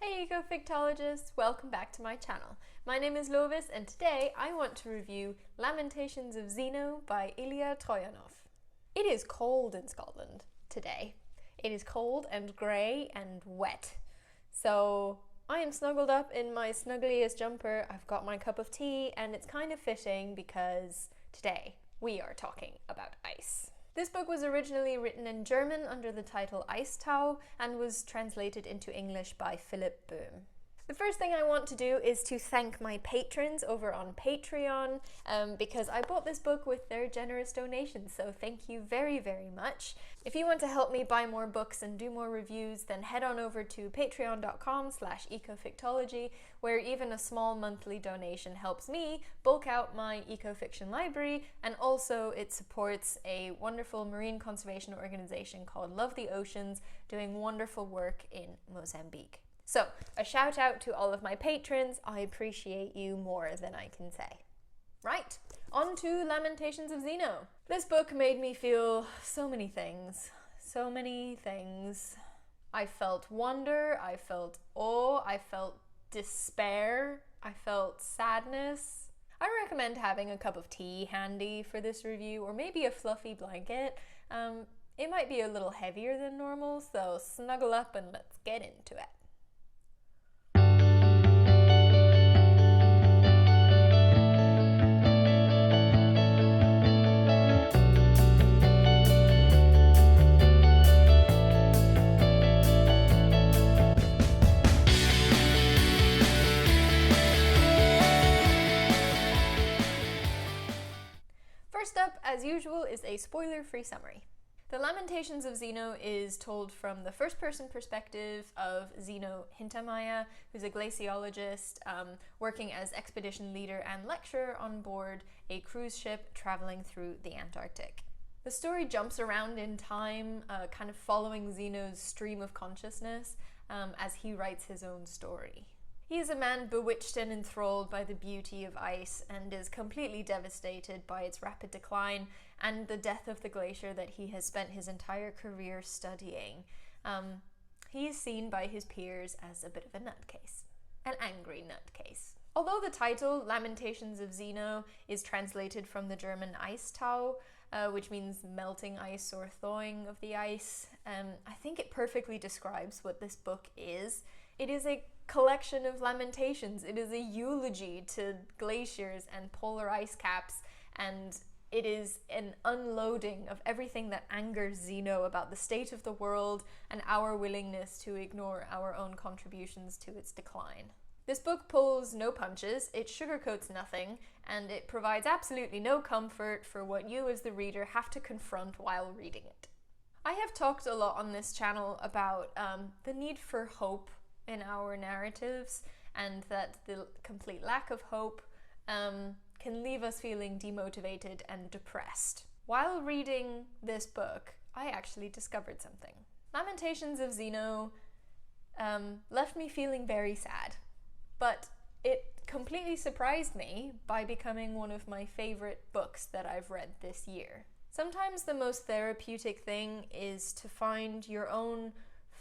Hey Ecofictologists, welcome back to my channel. My name is Lovis and today I want to review Lamentations of Zeno by Ilija Trojanow. It is cold in Scotland today. It is cold and grey and wet. So I am snuggled up in my snuggliest jumper, I've got my cup of tea, and it's kind of fitting because today we are talking about ice. This book was originally written in German under the title Eistau and was translated into English by Philip Boehm. The first thing I want to do is to thank my patrons over on Patreon because I bought this book with their generous donations, so thank you very, very much. If you want to help me buy more books and do more reviews, then head on over to patreon.com/ecofictology, where even a small monthly donation helps me bulk out my ecofiction library, and also it supports a wonderful marine conservation organization called Love the Oceans, doing wonderful work in Mozambique. So, a shout out to all of my patrons. I appreciate you more than I can say. Right, on to Lamentations of Zeno. This book made me feel so many things. So many things. I felt wonder, I felt awe, I felt despair, I felt sadness. I recommend having a cup of tea handy for this review, or maybe a fluffy blanket. It might be a little heavier than normal, so snuggle up and let's get into it. First up, as usual, is a spoiler-free summary. The Lamentations of Zeno is told from the first-person perspective of Zeno Hintermeyer, who's a glaciologist working as expedition leader and lecturer on board a cruise ship traveling through the Antarctic. The story jumps around in time, kind of following Zeno's stream of consciousness as he writes his own story. He is a man bewitched and enthralled by the beauty of ice and is completely devastated by its rapid decline and the death of the glacier that he has spent his entire career studying. He is seen by his peers as a bit of a nutcase, an angry nutcase. Although the title, Lamentations of Zeno, is translated from the German Eistau, which means melting ice or thawing of the ice, I think it perfectly describes what this book is. It is a collection of lamentations. It is a eulogy to glaciers and polar ice caps, and it is an unloading of everything that angers Zeno about the state of the world and our willingness to ignore our own contributions to its decline. This book pulls no punches, it sugarcoats nothing, and it provides absolutely no comfort for what you as the reader have to confront while reading it. I have talked a lot on this channel about the need for hope in our narratives, and that the complete lack of hope can leave us feeling demotivated and depressed. While reading this book, I actually discovered something. Lamentations of Zeno left me feeling very sad, but it completely surprised me by becoming one of my favorite books that I've read this year. Sometimes the most therapeutic thing is to find your own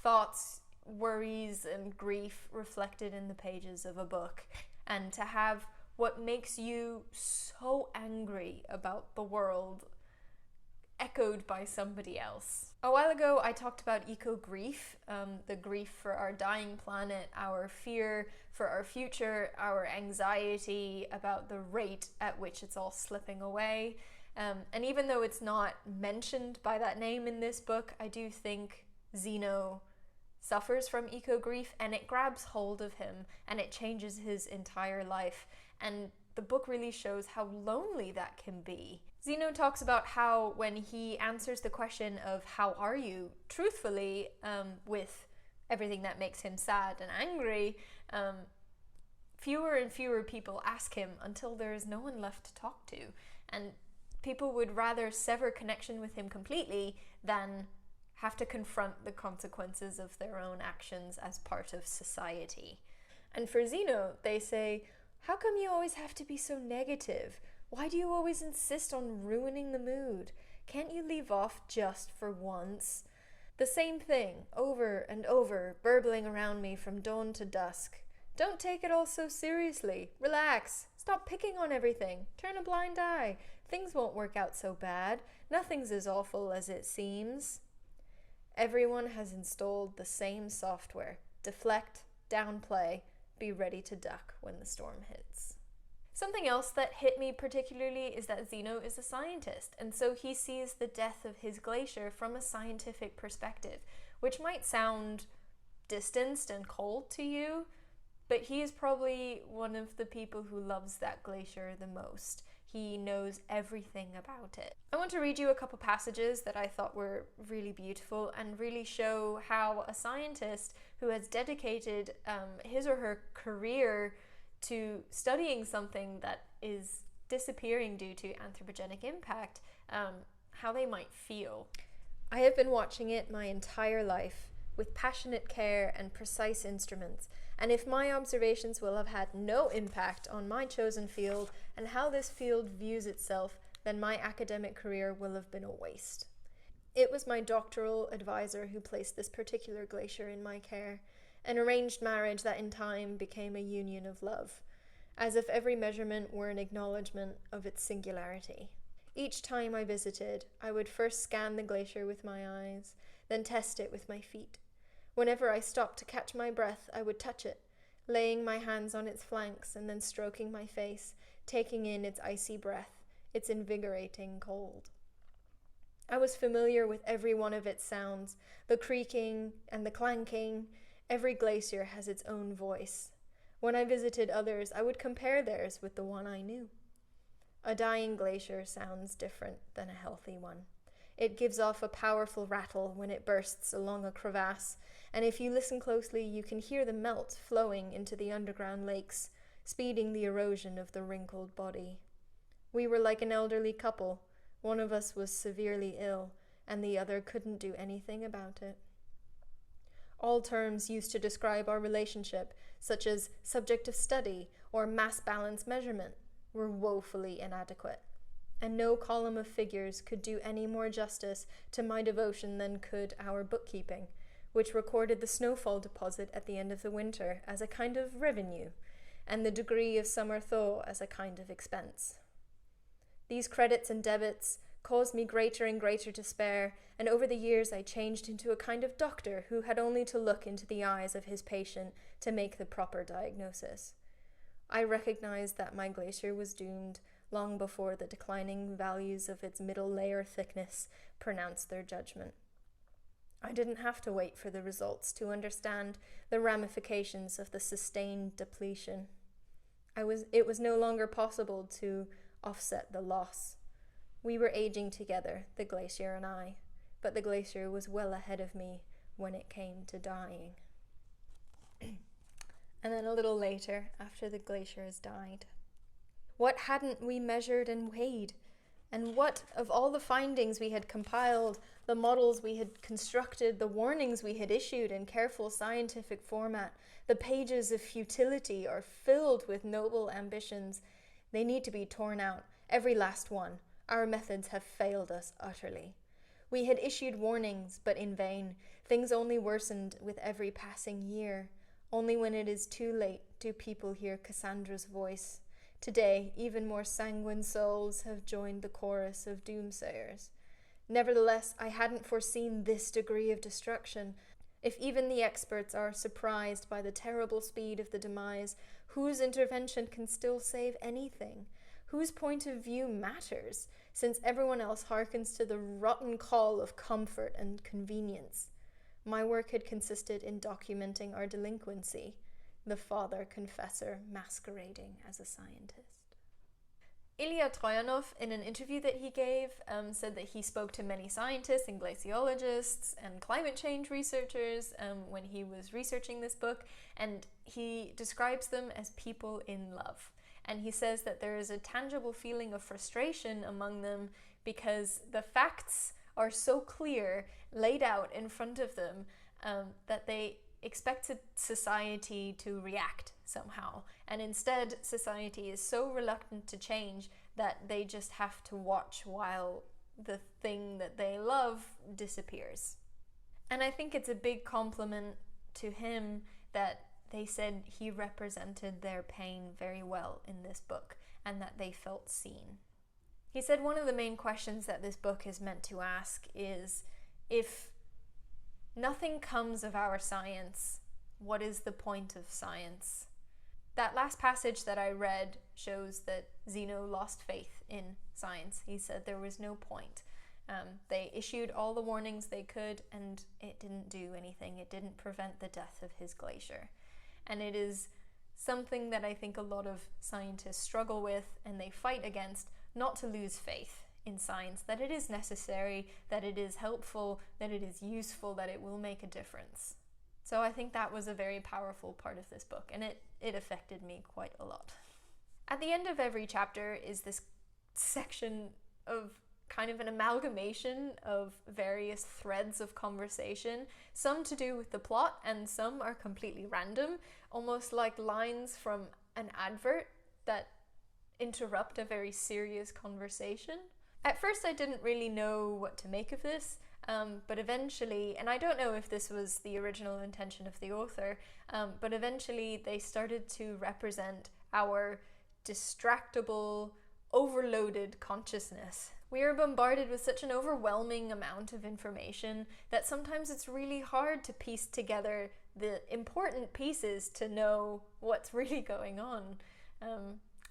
thoughts, worries and grief reflected in the pages of a book, and to have what makes you so angry about the world echoed by somebody else. A while ago I talked about eco-grief, the grief for our dying planet, our fear for our future, our anxiety about the rate at which it's all slipping away. And even though it's not mentioned by that name in this book, I do think Zeno suffers from eco-grief, and it grabs hold of him and it changes his entire life, and the book really shows how lonely that can be. Zeno talks about how when he answers the question of how are you truthfully with everything that makes him sad and angry, fewer and fewer people ask him until there is no one left to talk to, and people would rather sever connection with him completely than have to confront the consequences of their own actions as part of society. And for Zeno, they say, how come you always have to be so negative? Why do you always insist on ruining the mood? Can't you leave off just for once? The same thing, over and over, burbling around me from dawn to dusk. Don't take it all so seriously. Relax. Stop picking on everything. Turn a blind eye. Things won't work out so bad. Nothing's as awful as it seems. Everyone has installed the same software. Deflect, downplay, be ready to duck when the storm hits. Something else that hit me particularly is that Zeno is a scientist, and so he sees the death of his glacier from a scientific perspective, which might sound distanced and cold to you, but he is probably one of the people who loves that glacier the most. He knows everything about it. I want to read you a couple passages that I thought were really beautiful and really show how a scientist who has dedicated his or her career to studying something that is disappearing due to anthropogenic impact, how they might feel. I have been watching it my entire life with passionate care and precise instruments, and if my observations will have had no impact on my chosen field and how this field views itself, then my academic career will have been a waste. It was my doctoral advisor who placed this particular glacier in my care, an arranged marriage that in time became a union of love, as if every measurement were an acknowledgement of its singularity. Each time I visited, I would first scan the glacier with my eyes, then test it with my feet. Whenever I stopped to catch my breath, I would touch it, laying my hands on its flanks and then stroking my face, taking in its icy breath, its invigorating cold. I was familiar with every one of its sounds, the creaking and the clanking. Every glacier has its own voice. When I visited others, I would compare theirs with the one I knew. A dying glacier sounds different than a healthy one. It gives off a powerful rattle when it bursts along a crevasse, and if you listen closely, you can hear the melt flowing into the underground lakes, speeding the erosion of the wrinkled body. We were like an elderly couple. One of us was severely ill, and the other couldn't do anything about it. All terms used to describe our relationship, such as subject of study or mass balance measurement, were woefully inadequate, and no column of figures could do any more justice to my devotion than could our bookkeeping, which recorded the snowfall deposit at the end of the winter as a kind of revenue, and the degree of summer thaw as a kind of expense. These credits and debits caused me greater and greater despair, and over the years I changed into a kind of doctor who had only to look into the eyes of his patient to make the proper diagnosis. I recognized that my glacier was doomed long before the declining values of its middle layer thickness pronounced their judgment. I didn't have to wait for the results to understand the ramifications of the sustained depletion. It was no longer possible to offset the loss. We were aging together, the glacier and I, but the glacier was well ahead of me when it came to dying. And then a little later, after the glacier has died. What hadn't we measured and weighed? And what of all the findings we had compiled, the models we had constructed, the warnings we had issued in careful scientific format, the pages of futility are filled with noble ambitions. They need to be torn out, every last one. Our methods have failed us utterly. We had issued warnings, but in vain. Things only worsened with every passing year. Only when it is too late do people hear Cassandra's voice. Today, even more sanguine souls have joined the chorus of doomsayers. Nevertheless, I hadn't foreseen this degree of destruction. If even the experts are surprised by the terrible speed of the demise, whose intervention can still save anything? Whose point of view matters, since everyone else hearkens to the rotten call of comfort and convenience? My work had consisted in documenting our delinquency, the father confessor masquerading as a scientist. Ilija Trojanow, in an interview that he gave, said that he spoke to many scientists and glaciologists and climate change researchers when he was researching this book, and he describes them as people in love. And he says that there is a tangible feeling of frustration among them because the facts are so clear, laid out in front of them, that they expected society to react somehow. And instead, society is so reluctant to change that they just have to watch while the thing that they love disappears. And I think it's a big compliment to him that they said he represented their pain very well in this book and that they felt seen. He said one of the main questions that this book is meant to ask is, if nothing comes of our science, what is the point of science? That last passage that I read shows that Zeno lost faith in science. He said there was no point. They issued all the warnings they could and it didn't do anything. It didn't prevent the death of his glacier. And it is something that I think a lot of scientists struggle with and they fight against, not to lose faith in science, that it is necessary, that it is helpful, that it is useful, that it will make a difference. So I think that was a very powerful part of this book, and it affected me quite a lot. At the end of every chapter is this section of kind of an amalgamation of various threads of conversation, some to do with the plot and some are completely random, almost like lines from an advert that interrupt a very serious conversation. At first I didn't really know what to make of this, but eventually, and I don't know if this was the original intention of the author, but eventually they started to represent our distractible, overloaded consciousness. We are bombarded with such an overwhelming amount of information that sometimes it's really hard to piece together the important pieces to know what's really going on.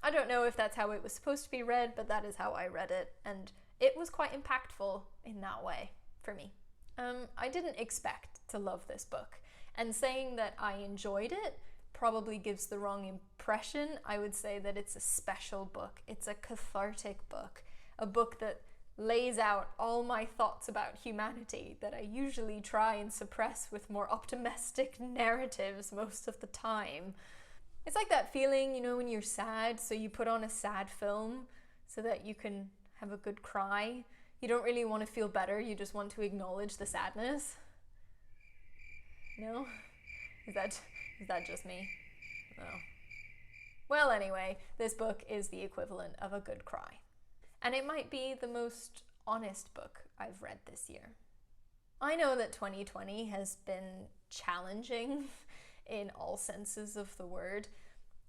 I don't know if that's how it was supposed to be read, but that is how I read it, and it was quite impactful in that way for me. I didn't expect to love this book, and saying that I enjoyed it probably gives the wrong impression. I would say that it's a special book. It's a cathartic book, a book that lays out all my thoughts about humanity that I usually try and suppress with more optimistic narratives most of the time. It's like that feeling, you know, when you're sad, so you put on a sad film so that you can have a good cry. You don't really want to feel better, you just want to acknowledge the sadness. No? Is that just me? No. Well, anyway, this book is the equivalent of a good cry. And it might be the most honest book I've read this year. I know that 2020 has been challenging in all senses of the word.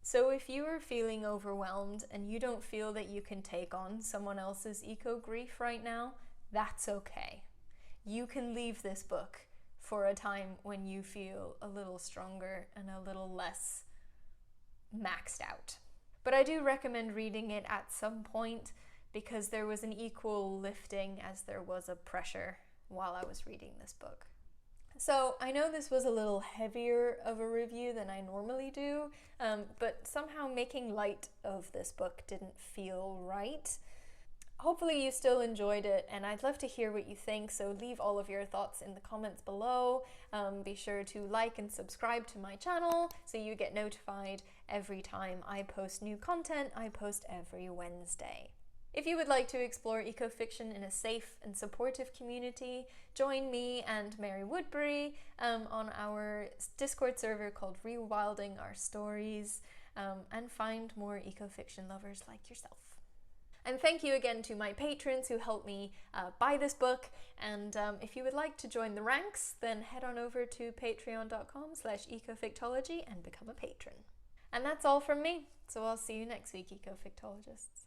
So if you are feeling overwhelmed and you don't feel that you can take on someone else's eco-grief right now, that's okay. You can leave this book for a time when you feel a little stronger and a little less maxed out. But I do recommend reading it at some point because there was an equal lifting as there was a pressure while I was reading this book. So I know this was a little heavier of a review than I normally do, but somehow making light of this book didn't feel right. Hopefully you still enjoyed it, and I'd love to hear what you think, so leave all of your thoughts in the comments below. Be sure to like and subscribe to my channel so you get notified every time I post new content. I post every Wednesday. If you would like to explore ecofiction in a safe and supportive community, join me and Mary Woodbury on our Discord server called Rewilding Our Stories, and find more ecofiction lovers like yourself. And thank you again to my patrons who helped me buy this book, and if you would like to join the ranks, then head on over to patreon.com/ecofictology and become a patron. And that's all from me, so I'll see you next week, Ecofictologists.